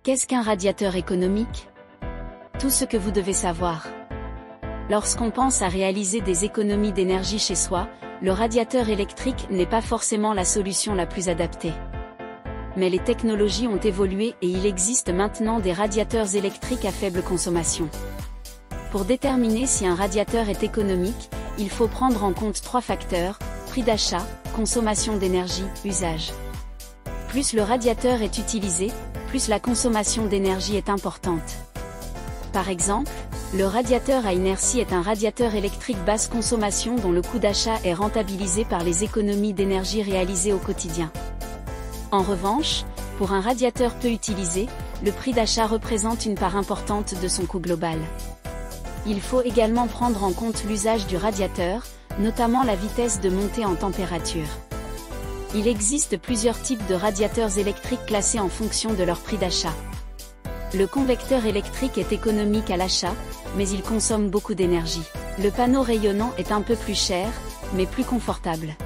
Qu'est-ce qu'un radiateur économique? Tout ce que vous devez savoir. Lorsqu'on pense à réaliser des économies d'énergie chez soi, le radiateur électrique n'est pas forcément la solution la plus adaptée. Mais les technologies ont évolué et il existe maintenant des radiateurs électriques à faible consommation. Pour déterminer si un radiateur est économique, il faut prendre en compte 3 facteurs: prix d'achat, consommation d'énergie, usage. Plus le radiateur est utilisé, plus la consommation d'énergie est importante. Par exemple, le radiateur à inertie est un radiateur électrique basse consommation dont le coût d'achat est rentabilisé par les économies d'énergie réalisées au quotidien. En revanche, pour un radiateur peu utilisé, le prix d'achat représente une part importante de son coût global. Il faut également prendre en compte l'usage du radiateur, notamment la vitesse de montée en température. Il existe plusieurs types de radiateurs électriques classés en fonction de leur prix d'achat. Le convecteur électrique est économique à l'achat, mais il consomme beaucoup d'énergie. Le panneau rayonnant est un peu plus cher, mais plus confortable.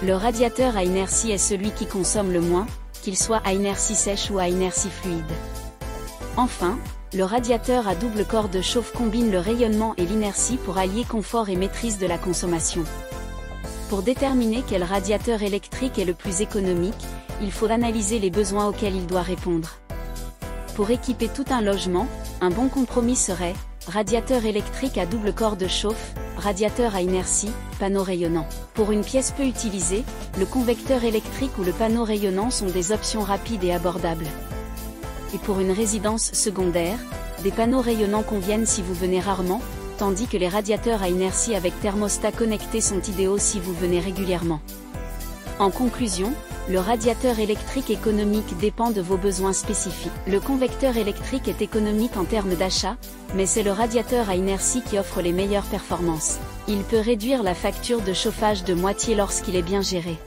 Le radiateur à inertie est celui qui consomme le moins, qu'il soit à inertie sèche ou à inertie fluide. Enfin, le radiateur à double corps de chauffe combine le rayonnement et l'inertie pour allier confort et maîtrise de la consommation. Pour déterminer quel radiateur électrique est le plus économique, il faut analyser les besoins auxquels il doit répondre. Pour équiper tout un logement, un bon compromis serait radiateur électrique à double corps de chauffe, radiateur à inertie, panneau rayonnant. Pour une pièce peu utilisée, le convecteur électrique ou le panneau rayonnant sont des options rapides et abordables. Et pour une résidence secondaire, des panneaux rayonnants conviennent si vous venez rarement, tandis que les radiateurs à inertie avec thermostat connecté sont idéaux si vous venez régulièrement. En conclusion, le radiateur électrique économique dépend de vos besoins spécifiques. Le convecteur électrique est économique en termes d'achat, mais c'est le radiateur à inertie qui offre les meilleures performances. Il peut réduire la facture de chauffage de moitié lorsqu'il est bien géré.